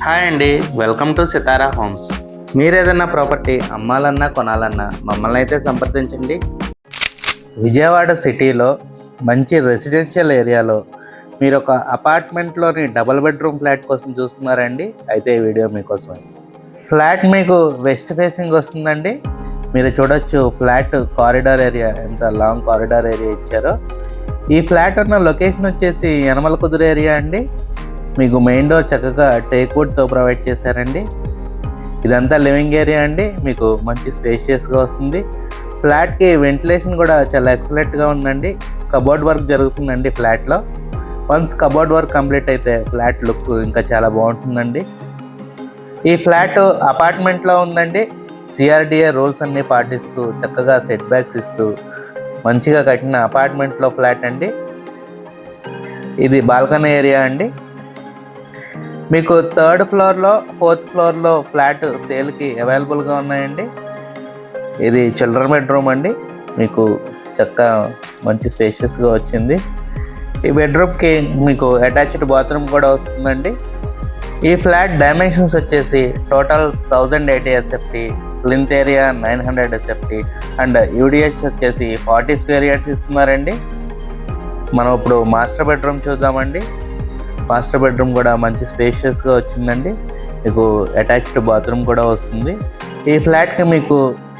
Hi అండి, welcome to Sitara homes. మీరు ఏదైనా ప్రాపర్టీ అమ్మాలన్నా కొనాలన్నా మమ్మల్ని అయితే సంప్రదించండి. విజయవాడ సిటీలో మంచి రెసిడెన్షియల్ ఏరియాలో మీరు ఒక అపార్ట్మెంట్లోని డబుల్ బెడ్రూమ్ ఫ్లాట్ కోసం చూస్తున్నారండి. అయితే ఈ వీడియో మీకోసం. ఫ్లాట్ మీకు వెస్ట్ ఫేసింగ్ వస్తుందండి. మీరు చూడొచ్చు ఫ్లాట్ కారిడార్ ఏరియా, ఎంత లాంగ్ కారిడార్ ఏరియా ఇచ్చారో. ఈ ఫ్లాట్ ఉన్న లొకేషన్ వచ్చేసి యనమల కుదురు ఏరియా అండి. మీకు మెయిన్ డోర్ చక్కగా టేక్ వుడ్తో ప్రొవైడ్ చేశారండి. ఇదంతా లివింగ్ ఏరియా అండి. మీకు మంచి స్పేషియస్గా వస్తుంది. ఫ్లాట్కి వెంటిలేషన్ కూడా చాలా ఎక్సలెంట్గా ఉందండి. కబోర్డ్ వర్క్ జరుగుతుందండి ఫ్లాట్లో. వన్స్ కబోర్డ్ వర్క్ కంప్లీట్ అయితే ఫ్లాట్ లుక్ ఇంకా చాలా బాగుంటుందండి. ఈ ఫ్లాట్ అపార్ట్మెంట్లో ఉందండి. సిఆర్డిఏ రూల్స్ అన్నీ పాటిస్తూ చక్కగా సెట్ బ్యాక్స్ ఇస్తూ మంచిగా కట్టిన అపార్ట్మెంట్లో ఫ్లాట్ అండి. ఇది బాల్కనీ ఏరియా అండి. మీకు థర్డ్ ఫ్లోర్లో, ఫోర్త్ ఫ్లోర్లో ఫ్లాట్ సేల్కి అవైలబుల్గా ఉన్నాయండి. ఇది చిల్డ్రన్ బెడ్రూమ్ అండి. మీకు చక్కగా మంచి స్పేషియస్గా వచ్చింది. ఈ బెడ్రూమ్కి మీకు అటాచ్డ్ బాత్రూమ్ కూడా వస్తుందండి. ఈ ఫ్లాట్ డైమెన్షన్స్ వచ్చేసి total 1080 SFT, plinth area 900 SFT and UDH వచ్చేసి 40 స్క్వేర్ యార్డ్స్ ఇస్తున్నారండి. మనం ఇప్పుడు మాస్టర్ బెడ్రూమ్ చూద్దామండి. మాస్టర్ బెడ్రూమ్ కూడా మంచి స్పేషియస్గా వచ్చిందండి. మీకు అటాచ్డ్ బాత్రూమ్ కూడా వస్తుంది. ఈ ఫ్లాట్కి మీకు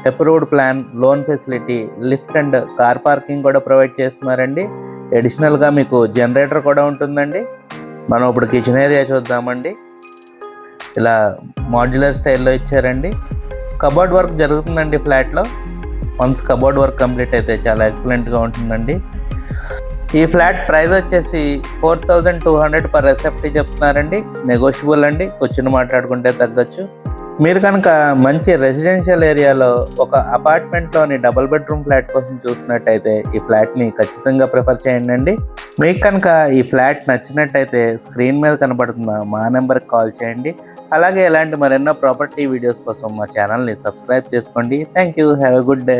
approved plan, loan facility, lift and car parking కూడా ప్రొవైడ్ చేస్తున్నారండి. అడిషనల్గా మీకు జనరేటర్ కూడా ఉంటుందండి. మనం ఇప్పుడు కిచెన్ ఏరియా చూద్దామండి. ఇలా మాడ్యులర్ స్టైల్లో ఇచ్చారండి. కబోర్డ్ వర్క్ జరుగుతుందండి ఫ్లాట్లో. వన్స్ కబోర్డ్ వర్క్ కంప్లీట్ అయితే చాలా ఎక్సలెంట్గా ఉంటుందండి. ఈ ఫ్లాట్ ప్రైస్ వచ్చేసి 4200 పర్ ఎస్ఎఫ్టీ చెప్తున్నారండి. నెగోషియబుల్ అండి, కూర్చుని మాట్లాడుకుంటే తగ్గచ్చు. మీరు కనుక మంచి రెసిడెన్షియల్ ఏరియాలో ఒక అపార్ట్మెంట్లోని డబుల్ బెడ్రూమ్ ఫ్లాట్ కోసం చూస్తున్నట్టయితే ఈ ఫ్లాట్ని ఖచ్చితంగా ప్రిఫర్ చేయండి. మీకు కనుక ఈ ఫ్లాట్ నచ్చినట్టయితే స్క్రీన్ మీద కనబడుతున్న మా నెంబర్కి కాల్ చేయండి. అలాగే ఇలాంటి మరెన్నో ప్రాపర్టీ వీడియోస్ కోసం మా ఛానల్ని సబ్స్క్రైబ్ చేసుకోండి. Thank you. Have a good day.